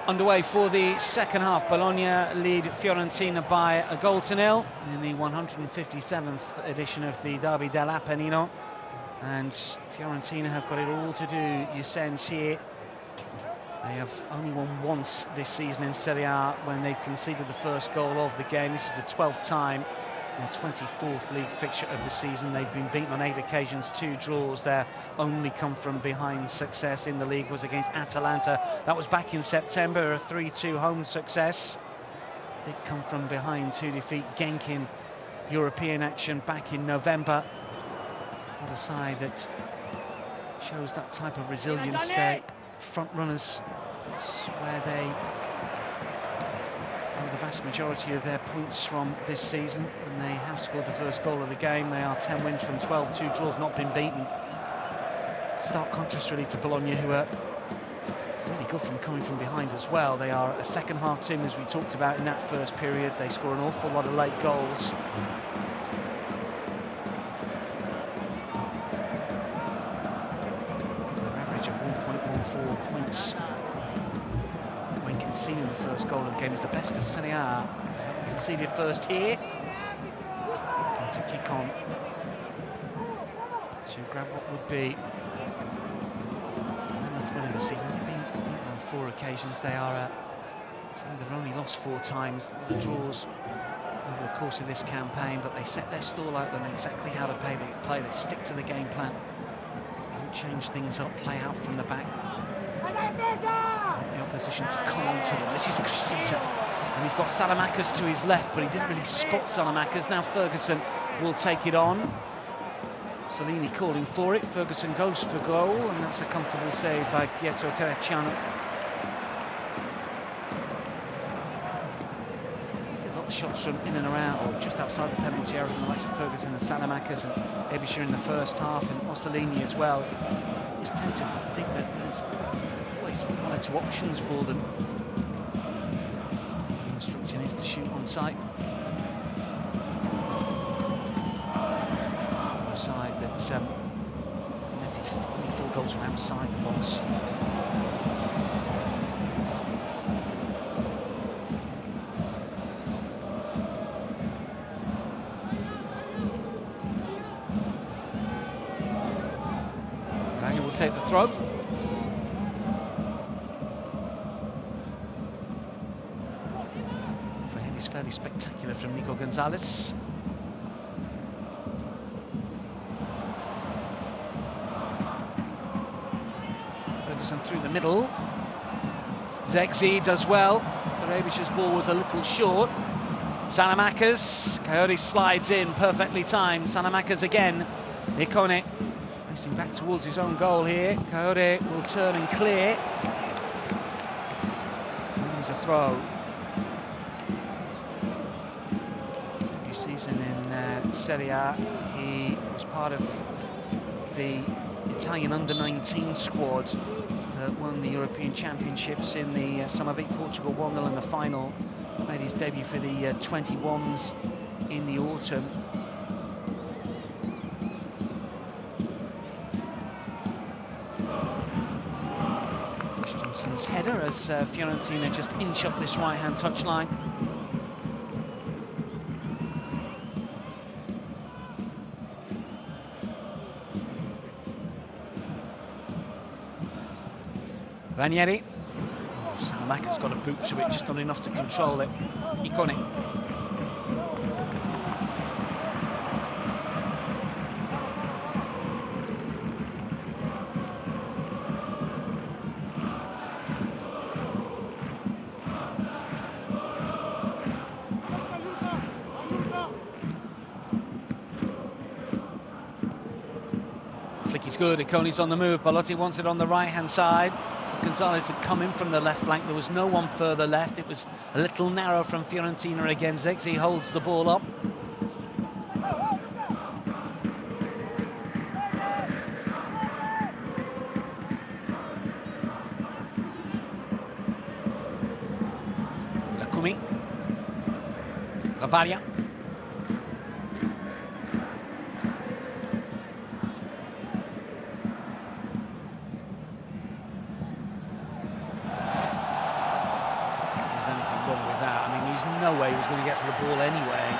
Underway for the second half. Bologna lead Fiorentina by a goal to nil in the 157th edition of the Derby dell'Appennino. And Fiorentina have got it all to do, you sense here. They have only won once this season in Seria when they've conceded the first goal of the game. This is the 12th time, their 24th league fixture of the season. They've been beaten on 8 occasions, 2 draws. Their only come from behind success in the league was against Atalanta. That was back in September, a 3-2 home success. They come from behind to defeat Genk in European action back in November. What a side that shows that type of resilience. Their front runners, where they owe the vast majority of their points from this season, and they have scored the first goal of the game. They are 10 wins from 12, 2 draws, not been beaten. Stark contrast really to Bologna, who are really good from coming from behind as well. They are a second half team, as we talked about in that first period. They score an awful lot of late goals. Their average of 1.14 points when conceding the first goal of the game is the best of Seria. They haven't conceded first here. Going to kick on to grab what would be the 11th win of the season. They've been beaten on 4 occasions. They are a team that have only lost 4 times. The draws over the course of this campaign, but they set their stall out. They know exactly how to play. They stick to the game plan. Don't change things up. Play out from the back. The opposition to come on to them. This is Christensen, and he's got Salamakers to his left, but he didn't really spot Salamakers. Now Ferguson will take it on. Salini calling for it. Ferguson goes for goal, and that's a comfortable save by Pietro Terracciano. A lot of shots from in and around, or just outside the penalty area, from the likes of Ferguson and Salamakers and Ebisher in the first half, and Orsolini as well. I just tend to think that there's always 1 or 2 options for them. The instruction is to shoot on sight. Side that's netted only 4 goals from outside the box. Bologna will take the throw. For him, it's fairly spectacular from Nico Gonzalez. And through the middle. Zegzi does well. Derebic's ball was a little short. Salamakers. Coyote slides in, perfectly timed. Salamakers again. Ikone racing back towards his own goal here. Coyote will turn and clear. There's a throw. Debut season in Serie A. He was part of the Italian under-19 squad that won the European Championships in the summer, beat Portugal 1-0 in the final. Made his debut for the 21s in the autumn. Christensen's header as Fiorentina just inch up this right-hand touchline. Ranieri. Salamaker's got a boot to it, just not enough to control it. Ikone. Flick is good, Ikone's on the move. Belotti wants it on the right-hand side. Gonzalez had come in from the left flank. There was no one further left. It was a little narrow from Fiorentina again. Zegzi holds the ball up. Lacumi. Lavaria. I mean, there's no way he was going to get to the ball anyway.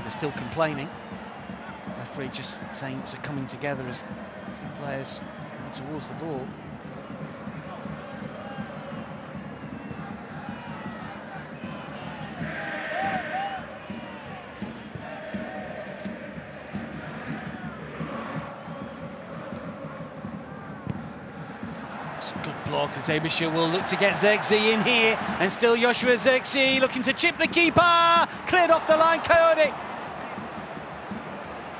They're still complaining. Referee just saying it was a coming together as two players went towards the ball. It's a good block as Abishir will look to get Zirkzee in here, and still Joshua Zirkzee looking to chip the keeper. Cleared off the line, Coyote.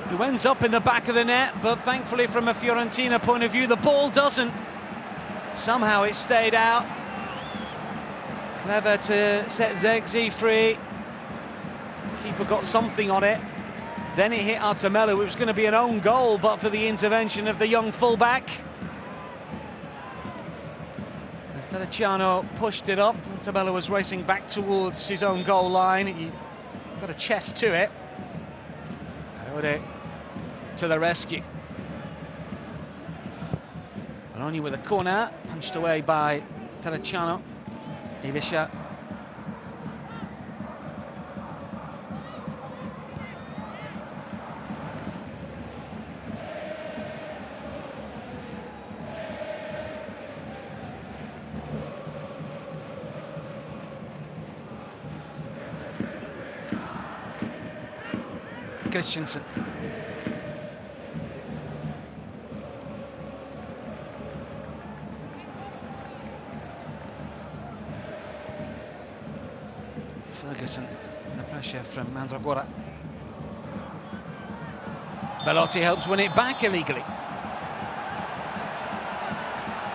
Who ends up in the back of the net, but thankfully from a Fiorentina point of view, the ball doesn't. Somehow it stayed out. Clever to set Zirkzee free. Keeper got something on it. Then it hit Artemelu. It was going to be an own goal, but for the intervention of the young fullback. As Terracciano pushed it up, Artemelu was racing back towards his own goal line. He got a chest to it. Coyote to the rescue. Bologna with a corner, punched away by Terracciano. Ivisha. Christensen. Ferguson, the pressure from Mandragora. Belotti helps win it back illegally.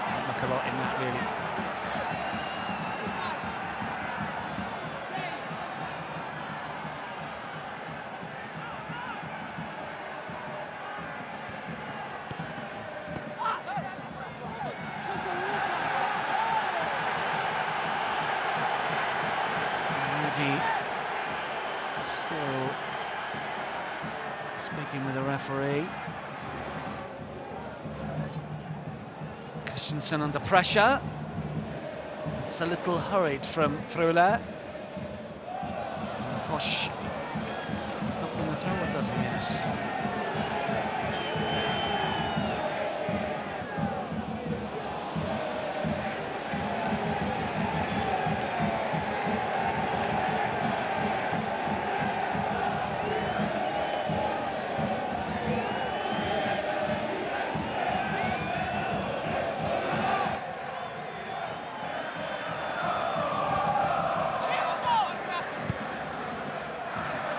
Don't look a lot in that, really. Still speaking with the referee. Christensen under pressure. It's a little hurried from Freuler. Posch does not win the throw, or does he? Yes.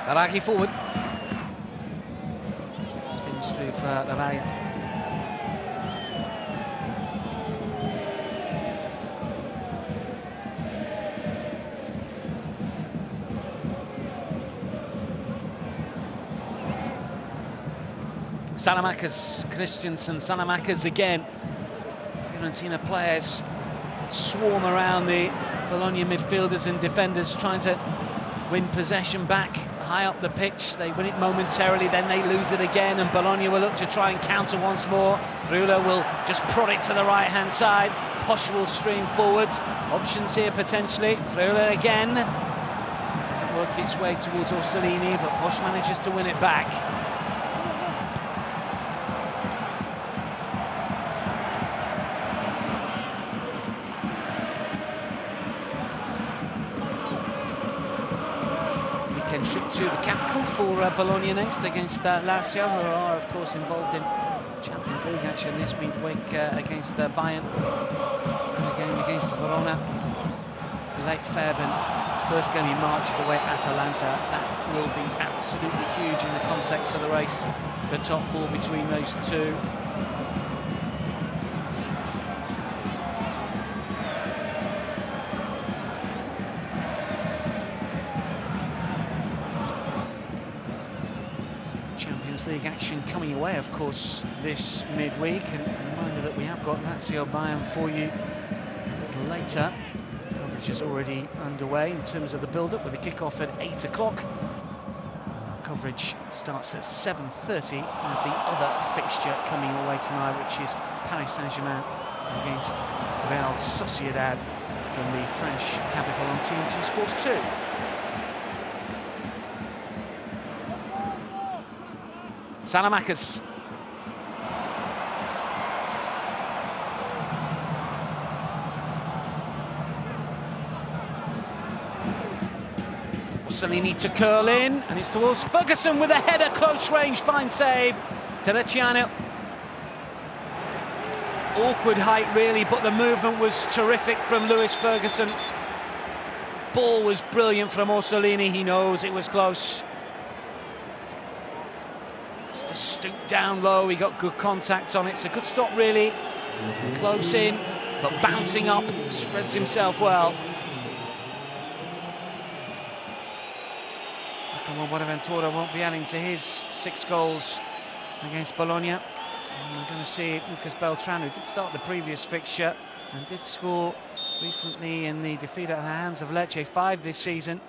Baraghi forward. Spins through for Lavaglia. Salamakers, Christensen, Salamakers again. Fiorentina players swarm around the Bologna midfielders and defenders, trying to win possession back high up the pitch. They win it momentarily, then they lose it again, and Bologna will look to try and counter once more. Freuler will just prod it to the right-hand side. Posch will stream forward. Options here potentially. Freuler again. Doesn't work its way towards Orsolini, but Posch manages to win it back. Trip to the capital for Bologna next against Lazio, who are of course involved in Champions League action this midweek against Bayern, and a game against Verona late Feb, and first game in March is away at Atalanta. That will be absolutely huge in the context of the race for top four between those two. Champions League action coming away, of course, this midweek, and a reminder that we have got Lazio Bayern for you a little later. Coverage is already underway in terms of the build-up, with the kick-off at 8 o'clock. Our coverage starts at 7:30. The other fixture coming away tonight, which is Paris Saint-Germain against Real Sociedad from the French capital on TNT Sports 2. Salamakers. Orsolini to curl in, and it's towards Ferguson with a header, close range, fine save. Terracciano. Awkward height really, but the movement was terrific from Lewis Ferguson. Ball was brilliant from Orsolini, he knows it was close. Has to stoop down low, he got good contact on it. It's a good stop really, close in, but bouncing up, spreads himself well. Bonaventura won't be adding to his 6 goals against Bologna. And we're going to see Lucas Beltran, who did start the previous fixture and did score recently in the defeat at the hands of Lecce, 5 this season.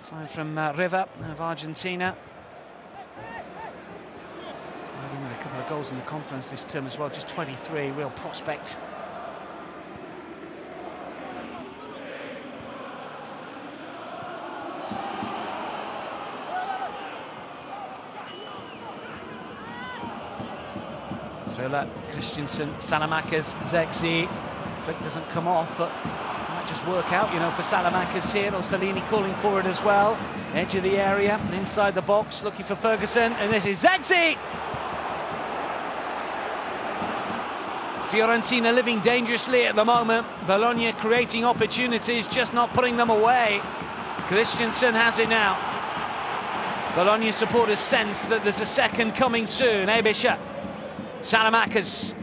Signed from River of Argentina. With a couple of goals in the conference this term as well, just 23, real prospect. Christensen, Salamakers, Zexi. Flick doesn't come off, but might just work out, you know, for Salamakers here. Orsolini calling for it as well. Edge of the area, inside the box, looking for Ferguson, and this is Zexi! Fiorentina living dangerously at the moment. Bologna creating opportunities, just not putting them away. Christensen has it now. Bologna supporters sense that there's a second coming soon. Ebisha. Salamakers.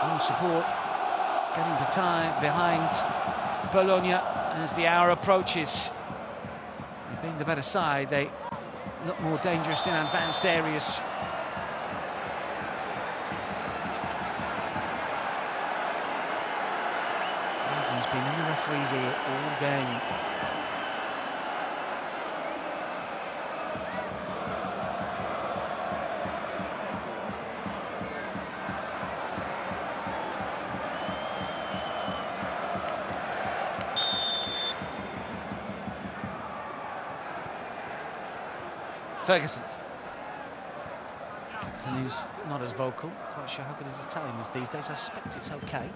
Home support getting behind Bologna as the hour approaches. Being the better side, they look more dangerous in advanced areas. He's been in the referee's ear all game. Ferguson. Captain who's not as vocal, quite sure how good his Italian is these days. I suspect it's okay.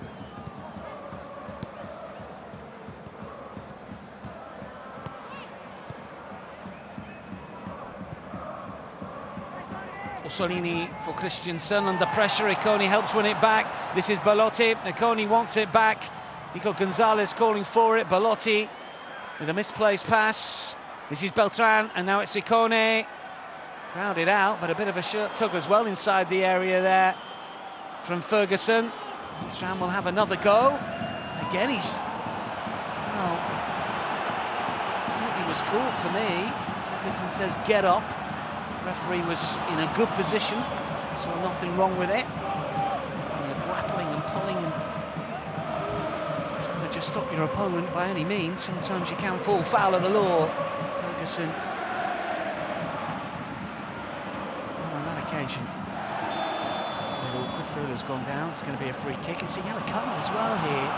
Orsolini for Christensen, under pressure. Iconi helps win it back. This is Belotti. Iconi wants it back. Nico Gonzalez calling for it. Belotti with a misplaced pass. This is Beltran, and now it's Iconi. Crowded out, but a bit of a shirt tug as well inside the area there from Ferguson. Beltran will have another go. Again, he's... well, certainly was caught for me. Ferguson says, get up. Referee was in a good position. Saw nothing wrong with it. And you're grappling and pulling and trying to just stop your opponent by any means. Sometimes you can fall foul of the law. Ferguson... occasion. It's a bit awkward. Fuller's gone down. It's going to be a free kick. It's a yellow card as well here.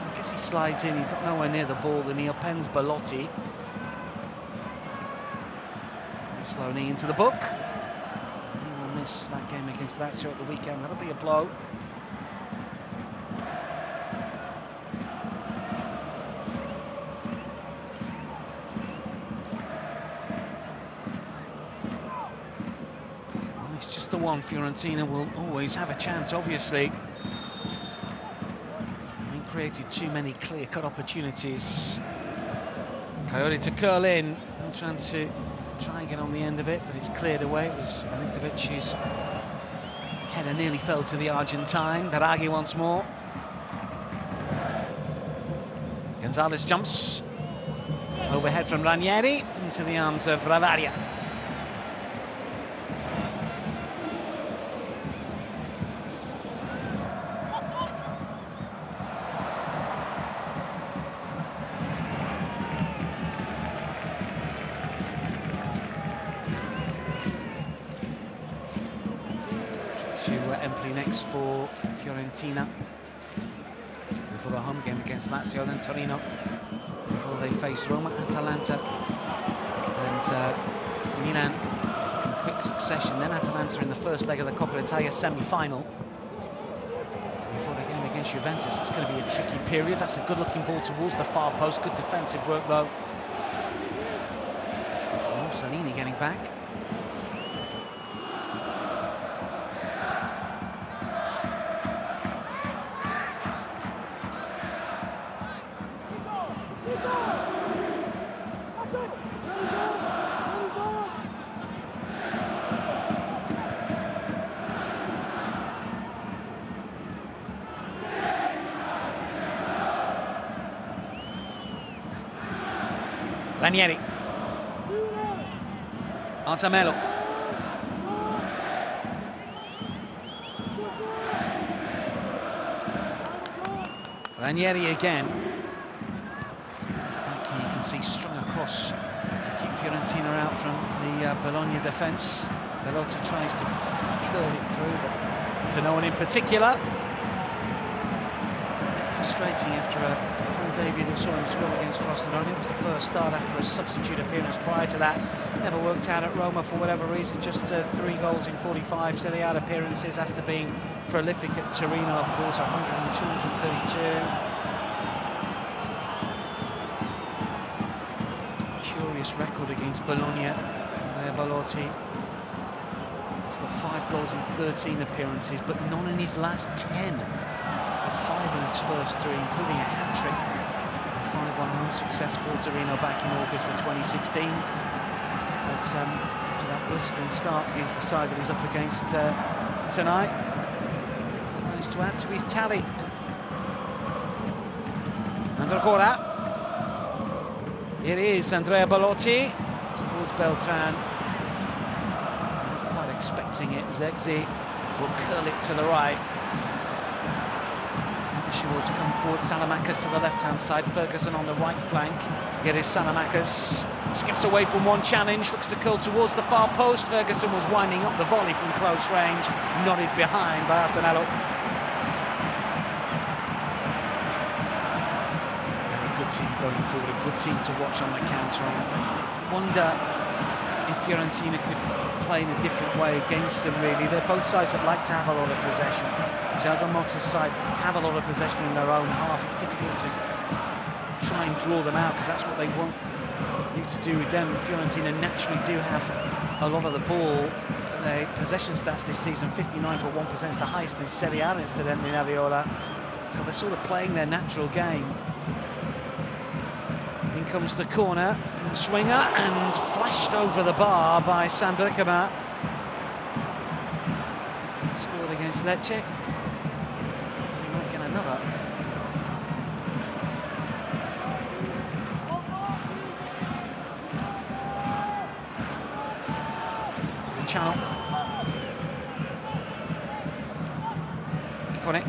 I guess he slides in. He's got nowhere near the ball. The Neil Penn's Belotti. Slowly into the book. He will miss that game against Lazio at the weekend. That'll be a blow. The one Fiorentina will always have a chance, obviously. Having created too many clear-cut opportunities. Coyote to curl in. Beltran to try and get on the end of it, but it's cleared away. It was Milinkovic whose header nearly fell to the Argentine. Baraghi once more. Gonzalez jumps. Overhead from Ranieri into the arms of Ravaria. to Empoli next for Fiorentina before the home game against Lazio, then Torino before they face Roma, Atalanta and Milan in quick succession, then Atalanta in the first leg of the Coppa Italia semi-final before the game against Juventus. It's going to be a tricky period. That's a good looking ball towards the far post, good defensive work though. Salini getting back. Ranieri. Artamelo. Ranieri again. Back here you can see strung across to keep Fiorentina out from the Bologna defence. Belotti tries to curl it through, but to no one in particular. Frustrating after a full debut that saw him score against Frosinone. It was the first start after a substitute appearance prior to that. Never worked out at Roma for whatever reason, just 3 goals in 45 Seria appearances after being prolific at Torino, of course, 102 and 32. Curious record against Bologna. Andrea Belotti. He's got 5 goals in 13 appearances, but none in his last 10. 5 in his first 3, including a hat-trick. A 5-1 home success for Torino back in August of 2016. But after that blistering start against the side that he's up against tonight, he managed to add to his tally. And ancora. It is Andrea Belotti towards Beltran. Not quite expecting it. Zegzi will curl it to the right. To come forward, Salamakers to the left-hand side, Ferguson on the right flank. Here is Salamakers, skips away from one challenge, looks to curl towards the far post. Ferguson was winding up the volley from close range, nodded behind by Artanello. Very good team going forward, a good team to watch on the counter. I wonder if Fiorentina could play in a different way against them, really. They're both sides that like to have a lot of possession. Thiago Motta's side have a lot of possession in their own half. It's difficult to try and draw them out because that's what they want you to do with them. Fiorentina naturally do have a lot of the ball. Their possession stats this season, 59.1%, is the highest in Serie A incidentally in Aviola. So they're sort of playing their natural game. In comes the corner, swinger, and flashed over the bar by Sam Berkema. Scored against Lecce. He might get another. Channel. Got it.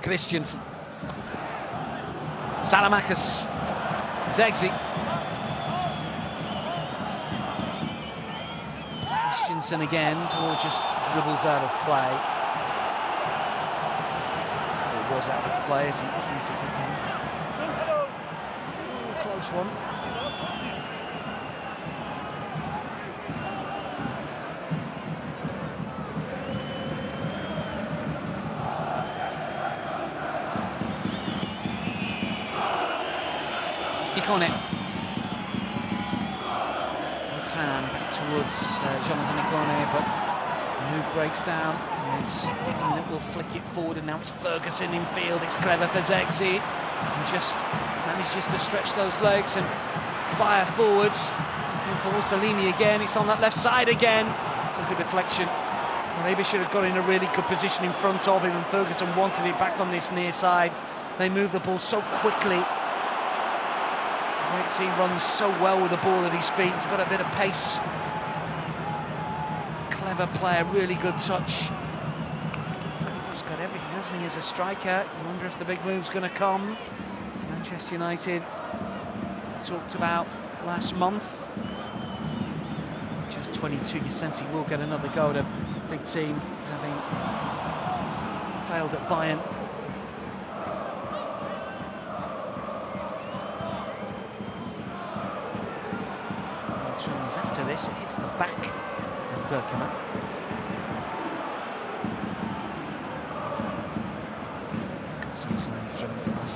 Christiansen, Salamakers, Zegzi. Christiansen again, ball just dribbles out of play. It was out of play as he was trying to keep him. Close one. Ikone. Beltran back towards Jonathan Ikone, but the move breaks down. It's Ikone that will flick it forward, and now it's Ferguson in field. It's clever for Zegzi. He just manages to stretch those legs and fire forwards. Looking for Salini again. It's on that left side again. Took a deflection. Well, maybe should have got in a really good position in front of him, and Ferguson wanted it back on this near side. They move the ball so quickly. He runs so well with the ball at his feet. He's got a bit of pace. Clever player, really good touch. got everything, hasn't he, as a striker? You wonder if the big move's going to come. Manchester United talked about last month. Just 22, you sense he will get another go at a big team, having failed at Bayern. After this, it hits the back of Bergkamp. Good sign from AZ.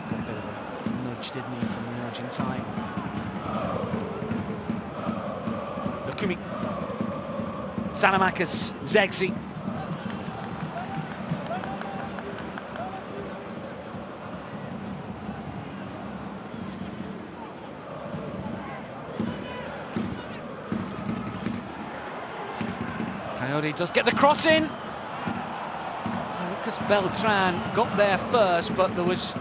Got a bit of a nudge, didn't he, from the Argentine. Lukumi. Sanamakers, Zegzi. Coyote does get the cross in. Lucas Beltran got there first, but there was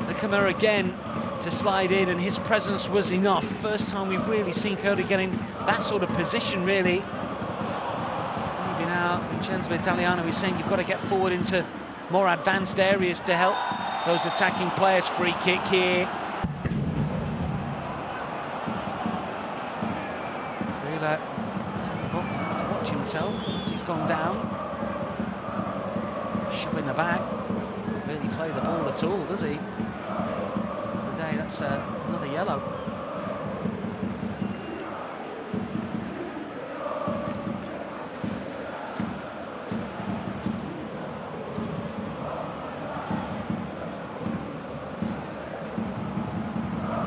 the Camara again to slide in, and his presence was enough. First time we've really seen Coyote getting that sort of position, really. Maybe now Vincenzo Italiano is saying you've got to get forward into more advanced areas to help those attacking players. Free kick here. Himself, but he's gone down. Shove in the back. Doesn't really play the ball at all, does he? Another day, that's another yellow.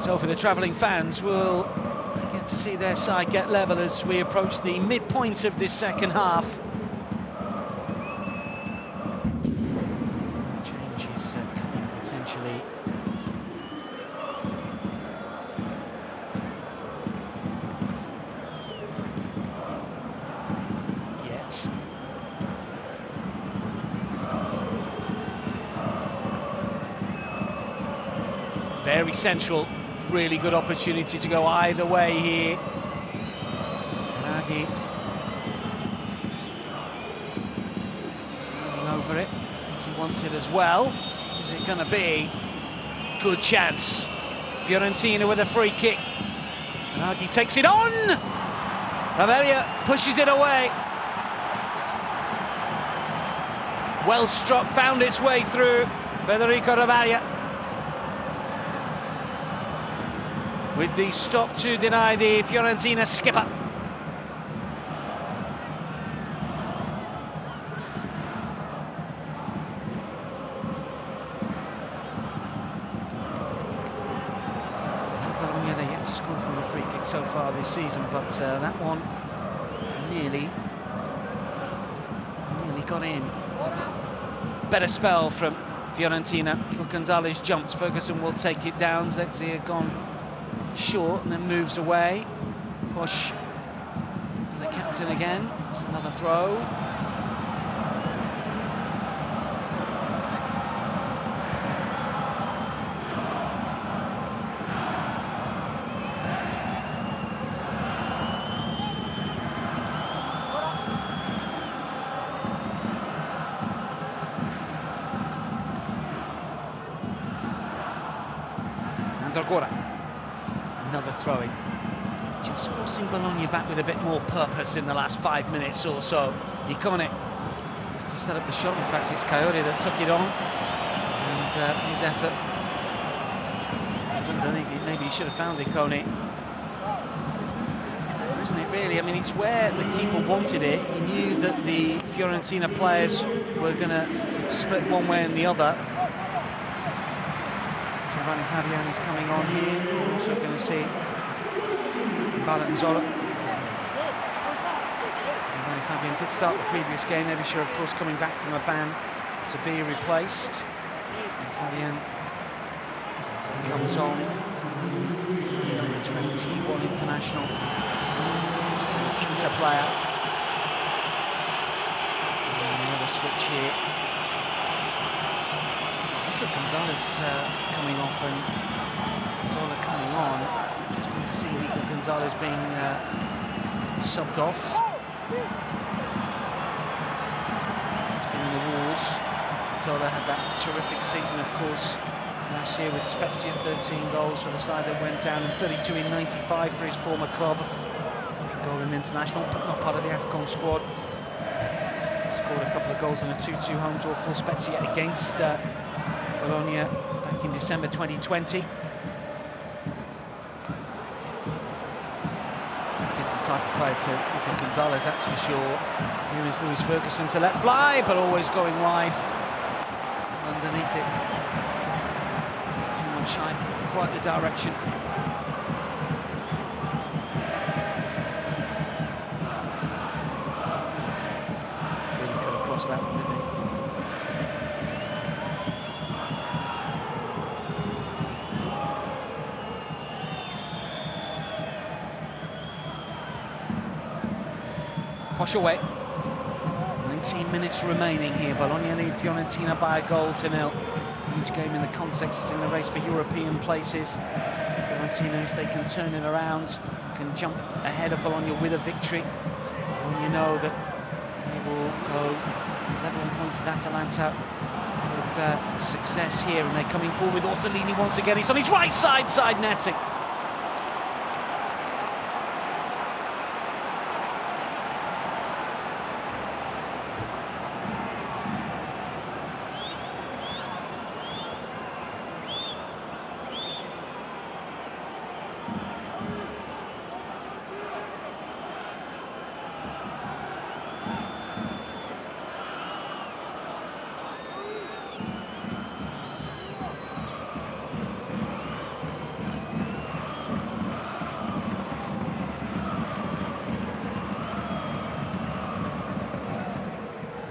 So for the travelling fans, we'll get to see their side get level as we approach the midpoint of this second half. Change is coming potentially. Not yet. Very central. Really good opportunity to go either way here. Draghi standing over it as he wants it as well. Is it going to be? Good chance. Fiorentina with a free kick. Draghi takes it on. Ravaglia pushes it away. Well struck, found its way through. Federico Ravaglia. With the stop to deny the Fiorentina skipper. Bologna, they're yet to score from a free kick so far this season, but that one nearly got in. Better spell from Fiorentina. Gonzalez jumps, Ferguson will take it down. Zegzi had gone short and then moves away. Push for the captain again. It's another throw. Andragora. Another throw-in. Just forcing Bologna back with a bit more purpose in the last 5 minutes or so. Icone just to set up the shot. In fact, it's Coyote that took it on. And his effort was underneath it. Maybe he should have found Icone. Isn't it really? I mean, it's where the keeper wanted it. He knew that the Fiorentina players were going to split one way and the other. Fabian is coming on here. We're also going to see Balanzola. Fabian did start the previous game. Nevisha, of course, coming back from a ban to be replaced. And Fabian comes on. Number 21 international. Inter player. And another switch here. Gonzalez coming off and Zola coming on. Interesting to see Nico Gonzalez being subbed off. in the walls. Zola had that terrific season, of course, last year with Spezia, 13 goals for the side that went down, and 32 in 95 for his former club. Goal in international, but not part of the AFCON squad. Scored a couple of goals in a 2-2 home draw for Spezia against Bologna back in December 2020. Different type of player to Nico Gonzalez, that's for sure. Here is Lewis Ferguson to let fly, but always going wide. Underneath it. Too much shine, quite the direction. Really could have crossed that one, didn't he? Push away. 19 minutes remaining here. Bologna lead Fiorentina by a goal to nil. Huge game in the context, in the race for European places. Fiorentina, if they can turn it around, can jump ahead of Bologna with a victory. And you know that they will go level on point with Atalanta with success here. And they're coming forward with Orsolini once again. He's on his right side, side netting.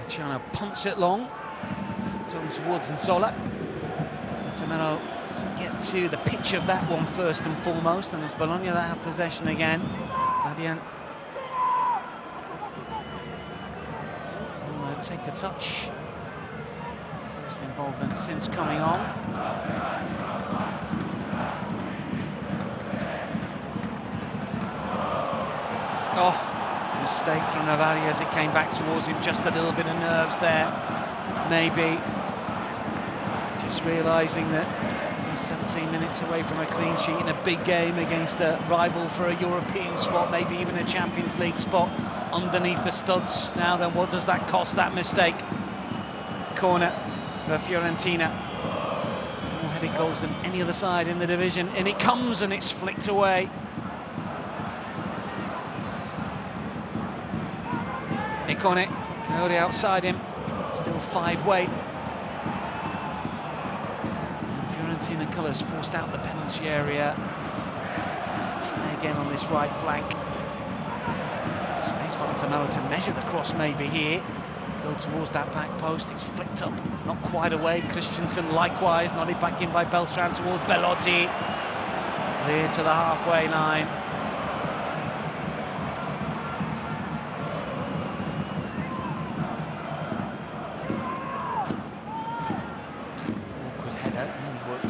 Trying to punch it long, on towards Nzola. Tomeno doesn't get to the pitch of that one first and foremost, and it's Bologna that have possession again. Fabian will take a touch. First involvement since coming on. Oh, mistake from Navali as it came back towards him. Just a little bit of nerves there, maybe. Just realising that he's 17 minutes away from a clean sheet in a big game against a rival for a European spot, maybe even a Champions League spot underneath the studs. Now then, what does that cost, that mistake? Corner for Fiorentina. More headed goals than any other side in the division, and it comes and it's flicked away. Nick on it, Coyote outside him, still 5 weight. And Fiorentina colours forced out the penalty area. Try again on this right flank. Space for Antonello to measure the cross maybe here. Go towards that back post, it's flicked up, not quite away. Christensen likewise, nodded back in by Beltran towards Belotti. Clear to the halfway line.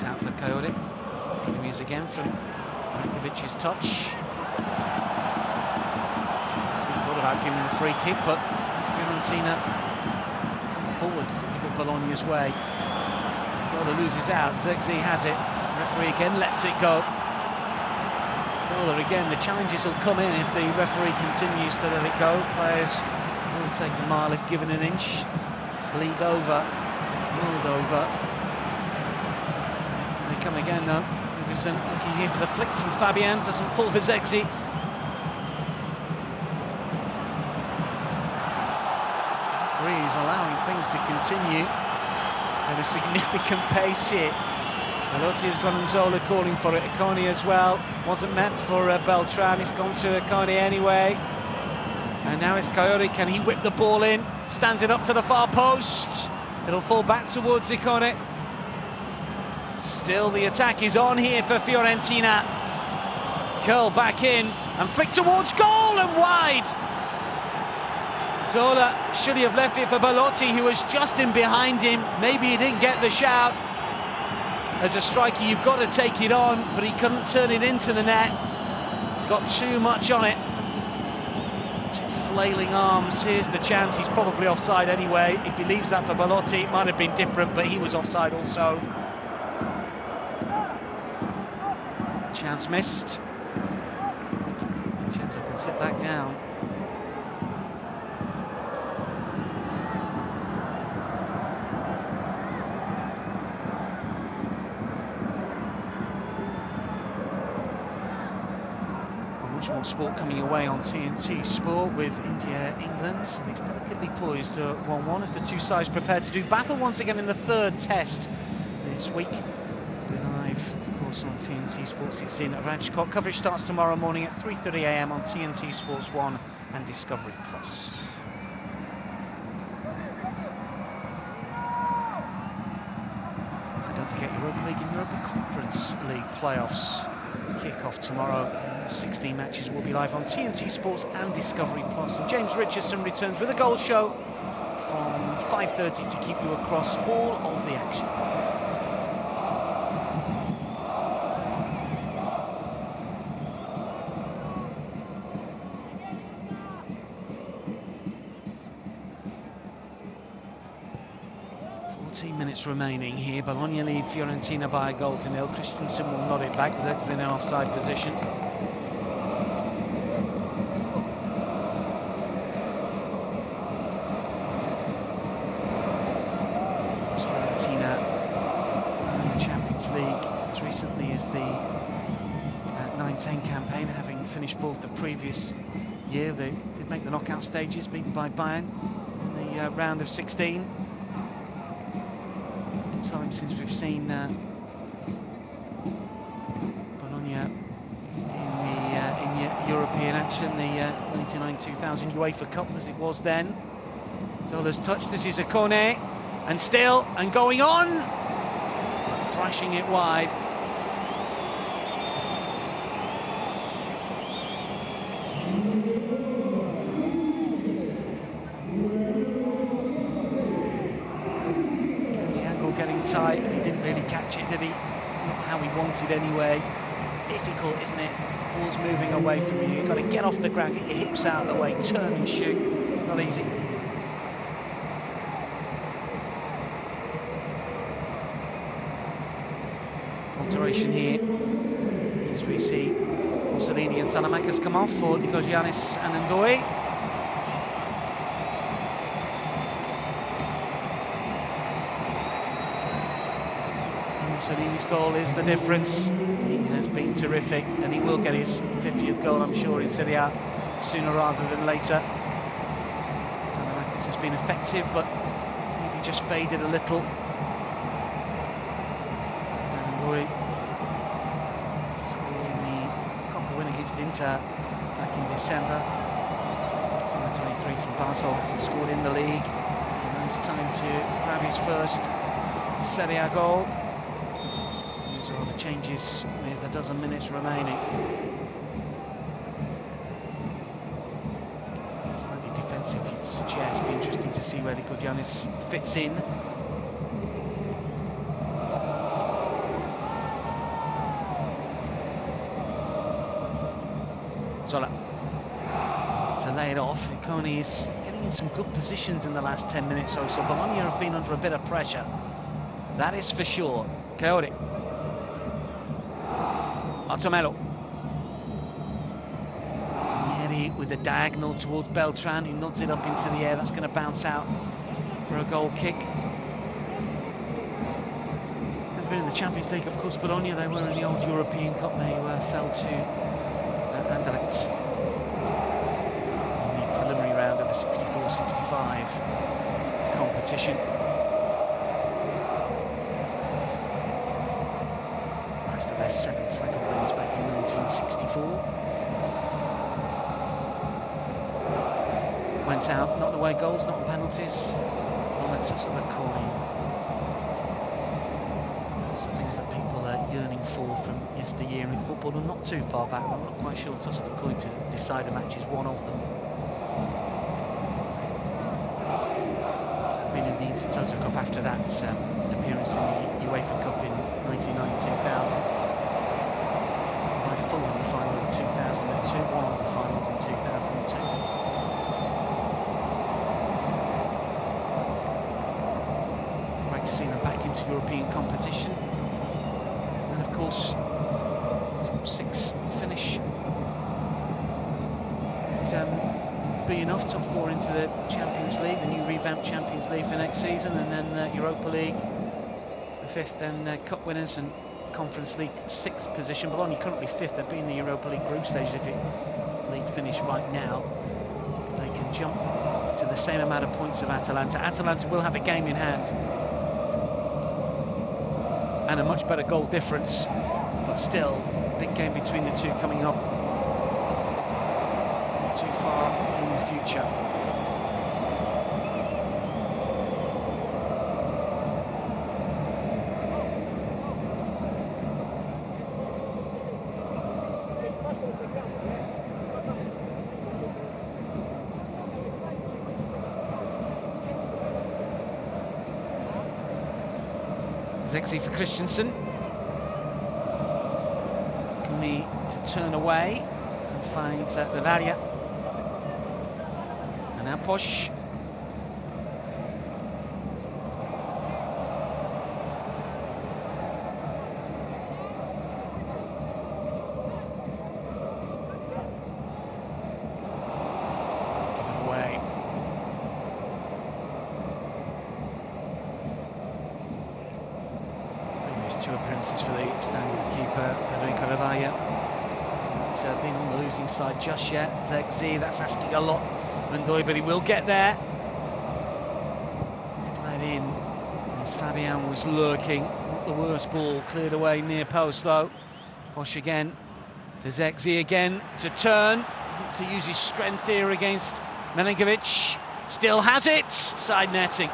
Out for Coyote. Here he is again from Milinkovic's touch. He thought about giving him a free kick, but Fiorentina come forward to give it Bologna's way. Zola loses out, Zirkzee has it. Referee again lets it go. Zola again, the challenges will come in if the referee continues to let it go. Players will take a mile if given an inch. League over, world over. They come again though. Ferguson looking here for the flick from Fabian, doesn't fall for Zirkzee. Referees allowing things to continue at a significant pace here. Belotti has got Nzola calling for it. Akoni as well. Wasn't meant for Beltran. It's gone to Akoni anyway. And now it's Coyote. Can he whip the ball in? Stands it up to the far post. It'll fall back towards Akoni. Still the attack is on here for Fiorentina. Curl back in and flick towards goal and wide. Zola should he have left it for Belotti, who was just in behind him. Maybe he didn't get the shout. As a striker, you've got to take it on, but he couldn't turn it into the net. Got too much on it. Too flailing arms. Here's the chance. He's probably offside anyway. If he leaves that for Belotti, it might have been different, but he was offside also. Chance missed. Vincenzo can sit back down. Much more sport coming away on TNT Sport with India, England, and it's delicately poised 1-1 as the two sides prepare to do battle once again in the third test this week. We're live, of course, on TNT Sports. It's in Rajkot. Coverage starts tomorrow morning at 3:30 AM on TNT Sports 1 and Discovery Plus. And don't forget Europa League and Europa Conference League playoffs kick-off tomorrow. 16 matches will be live on TNT Sports and Discovery Plus. And James Richardson returns with a goal show from 5:30 to keep you across all of the action. Minutes remaining here. Bologna lead Fiorentina by a goal to nil. Christensen will nod it back. Zeg's in an offside position. Fiorentina in the Champions League as recently as the 9-10 campaign, having finished fourth the previous year. They did make the knockout stages, beaten by Bayern in the round of 16. Time since we've seen Bologna in European action, the 99-2000 UEFA Cup as it was then. Zola's touch, this is Akone, and still, and going on, thrashing it wide. Tight, and he didn't really catch it, did he? Not how he wanted anyway. Difficult, isn't it? Ball's moving away from you. You've got to get off the ground, get your hips out of the way, turn and shoot. Not easy. Alteration here as we see Mussolini and Salamakas come off for Giannis and Ndoi. Mussolini's goal is the difference. He has been terrific, and he will get his 50th goal, I'm sure, in Seria sooner rather than later. Salamakas has been effective, but maybe just faded a little. Ndoi scored in the Copa win against Inter back in December. Summer 23 from Basel, hasn't scored in the league. A nice time to grab his first Serie A goal. All the changes with a dozen minutes remaining. Slightly defensive, you'd suggest. Be interesting to see where Giannis fits in. Zola to lay it off. Ikone is getting in some good positions in the last 10 minutes or so. Bologna have been under a bit of pressure. That is for sure. Chaotic. Ottomelo. Nieri with a diagonal towards Beltran, who nods it up into the air. That's going to bounce out for a goal kick. Never been in the Champions League, of course, Bologna. They were in the old European Cup. They fell to Anderlecht in the preliminary round of the 64-65 competition. Their 7 title wins back in 1964. Went out, not away goals, not on penalties, on the toss of the coin. Lots of things that people are yearning for from yesteryear in football, and not too far back. I'm not quite sure toss of a coin to decide a match is one of them. I've been in the Intertoto Cup after that appearance in the UEFA Cup in 1990-2000. Full in the final of 2002, one of the finals in 2002. into European competition. And of course, top 6 finish be enough. Top 4 into the Champions League, the new revamped Champions League for next season, and then the Europa League for 5th, and Cup winners and Conference League 6th position. Bologna currently 5th. They'd be in the Europa League group stage if it league finish right now. They can jump to the same amount of points of Atalanta. Atalanta will have a game in hand and a much better goal difference, but still, big game between the two coming up. Not too far in the future. Zexi for Christensen. Kumi to turn away and finds Ravalia. And now Posh. Given away. Two appearances for the standing keeper, Federico Ravalia. Hasn't been on the losing side just yet. Zexi, that's asking a lot, Mendoy, but he will get there. Fired in as Fabian was lurking. Not the worst ball, cleared away near post though. Posh again to Zexi again to turn. Wants to use his strength here against Milinkovic. Still has it. Side netting.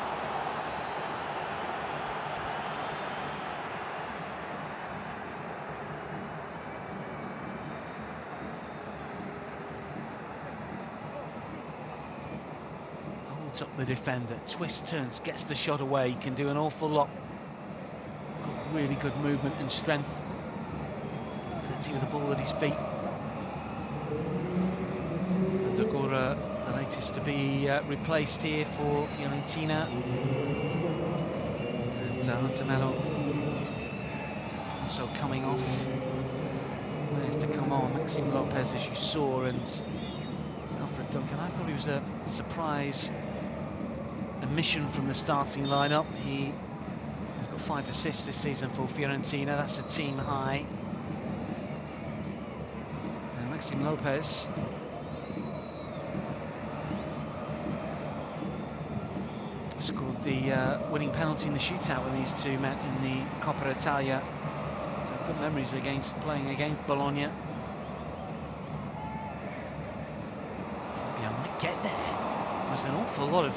Up the defender, twists, turns, gets the shot away. He can do an awful lot. Got really good movement and strength. Ability with the ball at his feet. And Agora, the latest to be replaced here for Fiorentina. And Antonello also coming off. Players to come on. Maxime Lopez, as you saw, and Alfred Duncan. I thought he was a surprise omission from the starting lineup. He has got 5 assists this season for Fiorentina. That's a team high. And Maxime Lopez scored the winning penalty in the shootout when these two met in the Coppa Italia. So good memories against playing against Bologna. Fabian might get there. There's an awful lot of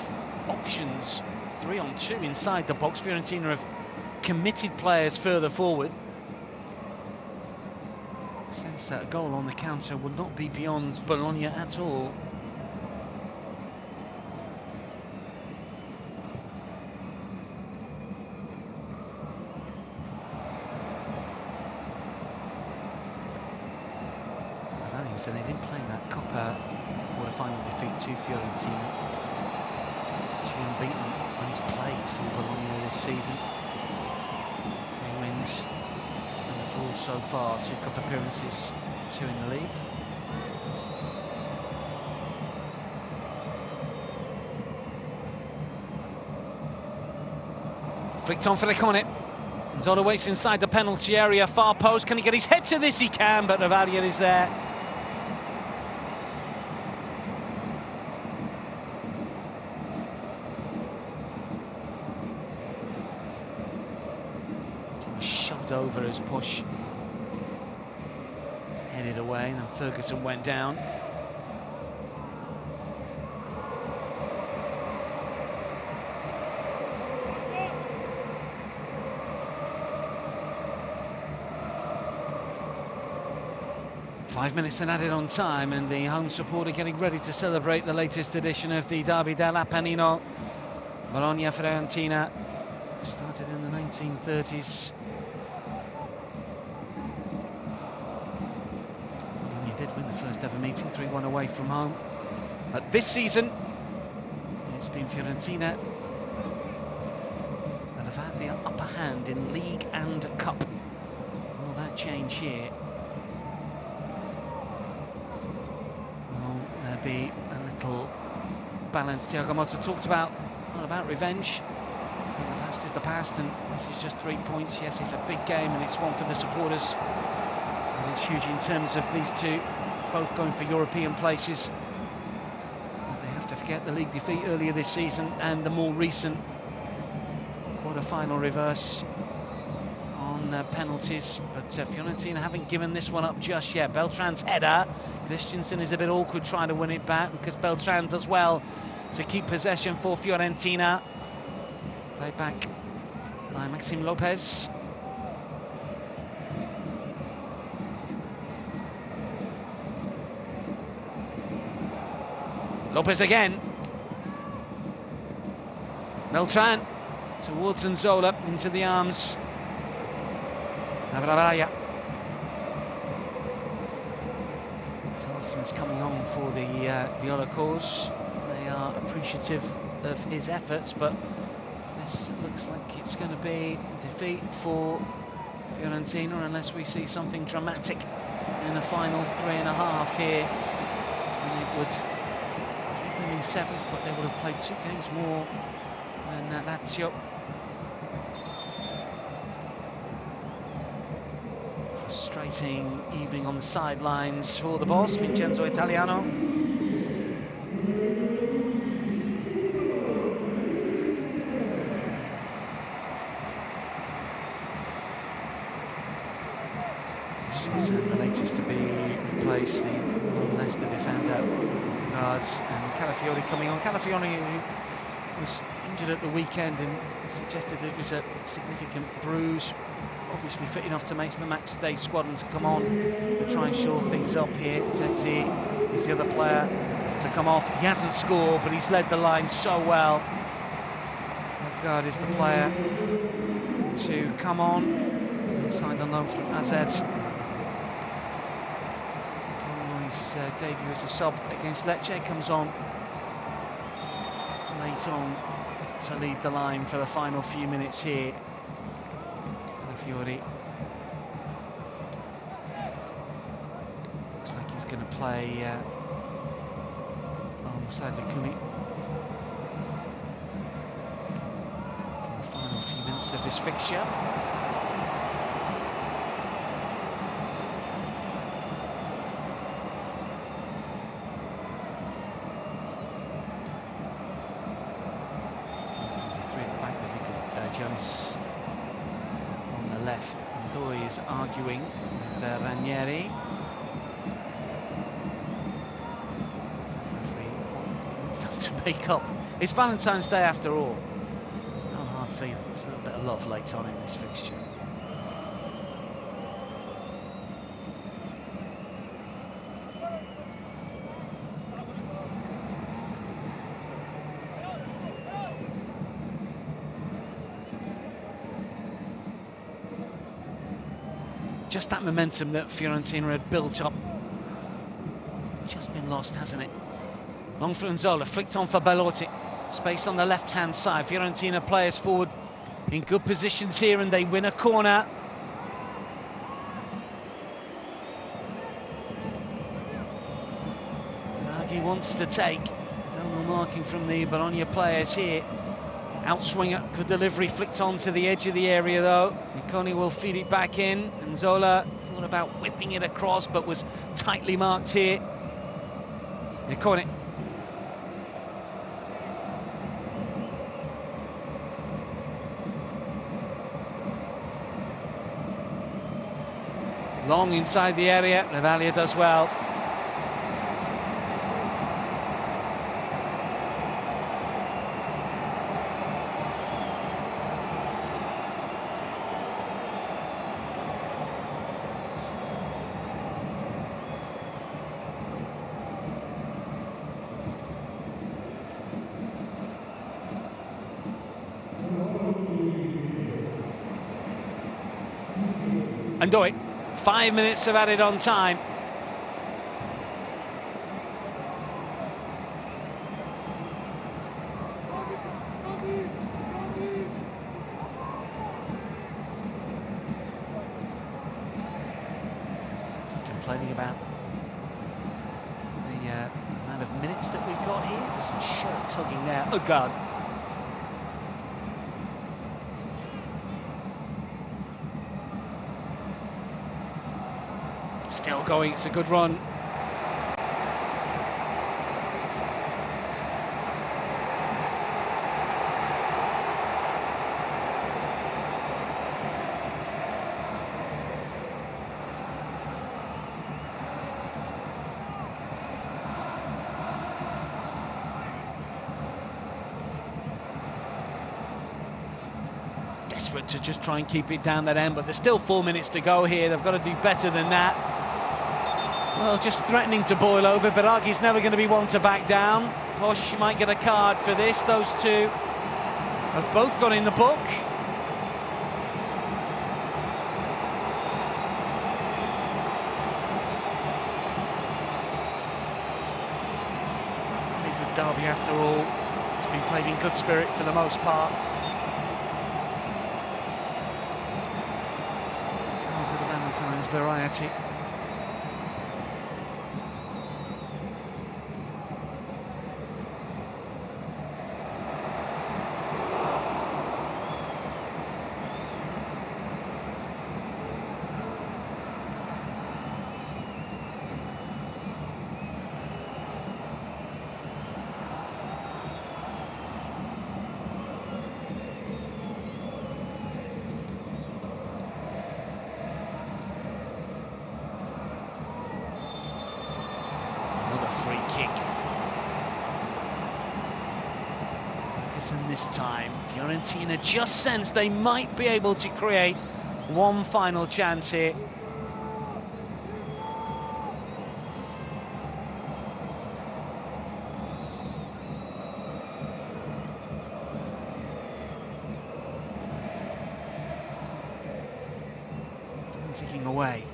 options, 3-on-2 inside the box. Fiorentina have committed players further forward. Sense that a goal on the counter would not be beyond Bologna at all. And they didn't play in that Coppa quarter-final defeat to Fiorentina. Actually unbeaten when he's played for Bologna this season. 3 wins and a draw so far, 2 cup appearances, 2 in the league. Flicked on for Lecone. Zola waits inside the penalty area, far post. Can he get his head to this? He can, but Ravalia is there. Shoved over as Push headed away, and then Ferguson went down. Five minutes and added on time, and the home supporter getting ready to celebrate the latest edition of the Derby dell'Appennino. Bologna Fiorentina started in the 1930s. Bologna did win the first ever meeting, 3-1 away from home. But this season, it's been Fiorentina that have had the upper hand in league and cup. Will that change here? Will there be a little balance? Thiago Motta talked about revenge. So the past is the past, and this is just 3 points. Yes, it's a big game, and it's one for the supporters. And it's huge in terms of these two both going for European places. But they have to forget the league defeat earlier this season and the more recent quarter-final reverse on penalties. But Fiorentina haven't given this one up just yet. Beltran's header. Christensen is a bit awkward trying to win it back because Beltran does well to keep possession for Fiorentina. Played back by Maxime Lopez. Lopez again. Beltran towards Nzola, into the arms of Ravaraya. Tolson's coming on for the Viola cause. They are appreciative of his efforts, but this looks like it's going to be defeat for Fiorentina unless we see something dramatic in the final 3.5 here. And it would keep them in 7th, but they would have played 2 games more than Lazio. Frustrating evening on the sidelines for the boss, Vincenzo Italiano. The latest to be replaced, the Leicester defender, guards, and Calafiori coming on. Calafiori, who was injured at the weekend and suggested that it was a significant bruise, obviously fit enough to make the match day squad and to come on to try and shore things up here. Tetsi is the other player to come off. He hasn't scored, but he's led the line so well. Guard is the player to come on, signed on loan from AZ. Debut as a sub against Lecce, comes on late on to lead the line for the final few minutes here. Calafiori looks like he's going to play alongside Lukumi for the final few minutes of this fixture. Jonas on the left, and Doi is arguing with Ranieri. Referee wants them to make up. It's Valentine's Day after all. No hard feelings, a little bit of love late on in this fixture. Just that momentum that Fiorentina had built up, just been lost, hasn't it? Long for Nzola, flicked on for Belotti. Space on the left-hand side. Fiorentina players forward in good positions here, and they win a corner. Draghi wants to take. There's only marking from the Bologna players here. Outswinger, good delivery, flicked on to the edge of the area though. Niconi will feed it back in. Nzola thought about whipping it across, but was tightly marked here. Niconi. Long inside the area, Revalia does well. And do it. 5 minutes of added on time. complaining about the amount of minutes that we've got here. There's some shirt tugging there. Oh God. Still going, it's a good run. Desperate to just try and keep it down that end, but there's still 4 minutes to go here. They've got to do better than that. Well, just threatening to boil over. Baragi's never going to be one to back down. Posh might get a card for this. Those two have both got in the book. It's a derby after all. It's been played in good spirit for the most part. Cards of the Valentine's variety. And this time, Fiorentina just sensed they might be able to create one final chance here. Time ticking away.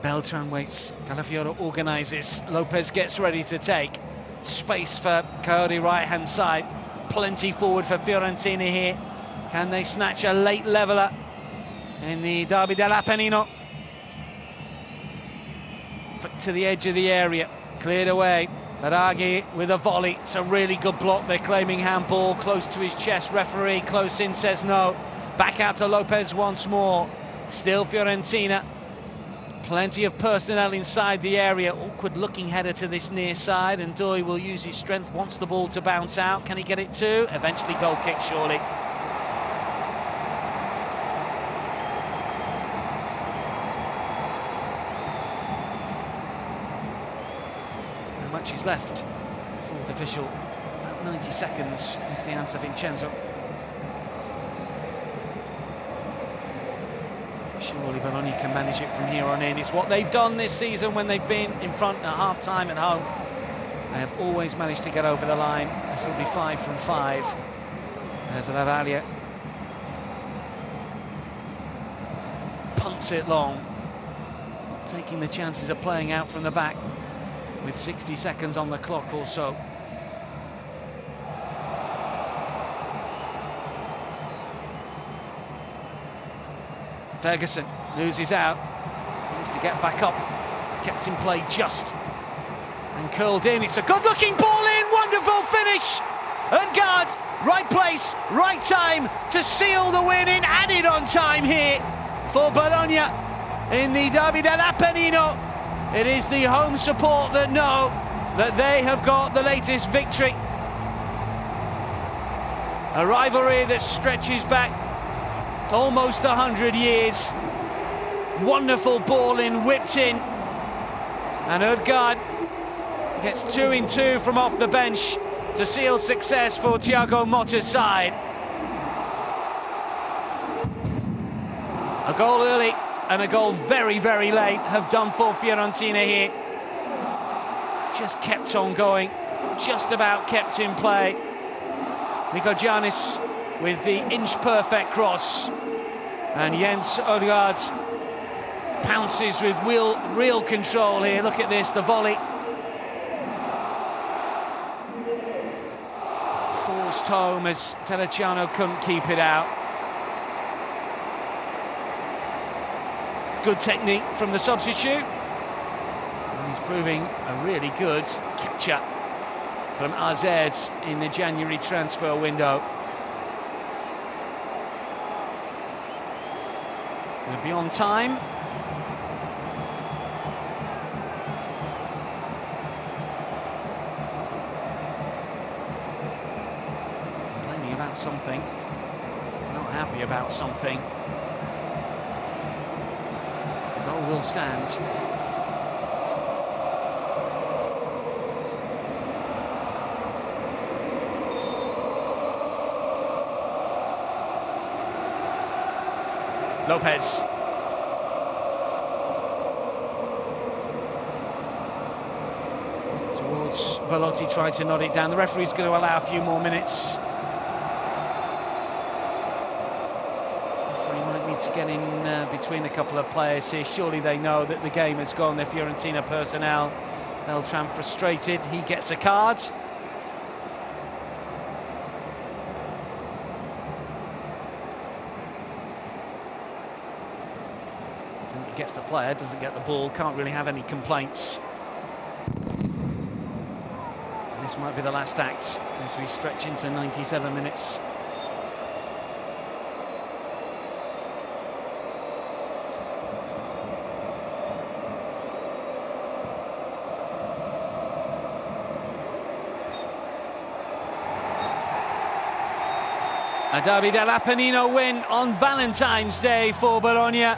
Beltran waits. Calafiore organises. Lopez gets ready to take. Space for Coyote right-hand side. Plenty forward for Fiorentina here. Can they snatch a late leveller in the Derby dell'Appennino? Flick to the edge of the area, cleared away. Baraghi with a volley. It's a really good block. They're claiming handball, close to his chest. Referee close in says no. Back out to Lopez once more. Still Fiorentina. Plenty of personnel inside the area. Awkward looking header to this near side, and Doi will use his strength, wants the ball to bounce out. Can he get it too? Eventually goal kick, surely. How much is left? Fourth official, about 90 seconds is the answer, Vincenzo. Surely Bologna can manage it from here on in. It's what they've done this season when they've been in front at half-time at home. They have always managed to get over the line. This will be 5 from 5. There's Lavaglia. Punts it long. Taking the chances of playing out from the back with 60 seconds on the clock or so. Ferguson loses out, needs to get back up, kept in play just, and curled in. It's a good-looking ball in, wonderful finish. Ødegaard, right place, right time to seal the win in added on time here for Bologna in the Derby dell'Appennino. It is the home support that know that they have got the latest victory. A rivalry that stretches back almost 100 years. Wonderful ball in, whipped in, and Ødegaard gets 2 in 2 from off the bench to seal success for Thiago Motta's side. A goal early and a goal very, very late have done for Fiorentina here. Just kept on going, just about kept in play. Nico Giannis with the inch-perfect cross, and Jens Ødegaard pounces with real control here. Look at this, the volley. Forced home as Terracciano couldn't keep it out. Good technique from the substitute. proving a really good catcher from AZ in the January transfer window. We'll be on time. Complaining about something, not happy about something. The goal will stand. Lopez. Towards Belotti, tried to nod it down. The referee's going to allow a few more minutes. Referee might need to get in between a couple of players here. Surely they know that the game has gone. The Fiorentina personnel, Beltran frustrated. He gets a card. He gets the player, doesn't get the ball, can't really have any complaints. And this might be the last act as we stretch into 97 minutes. A Derby dell'Appennino win on Valentine's Day for Bologna,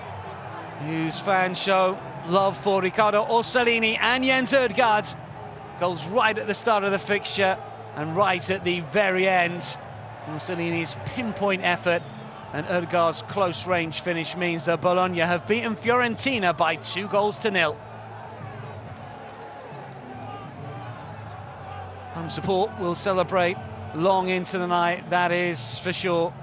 whose fans show love for Riccardo Orsolini and Jens Ødegaard. Goals right at the start of the fixture and right at the very end. Orsolini's pinpoint effort and Ødegaard's close-range finish means that Bologna have beaten Fiorentina by 2-0. Home support will celebrate long into the night, that is for sure.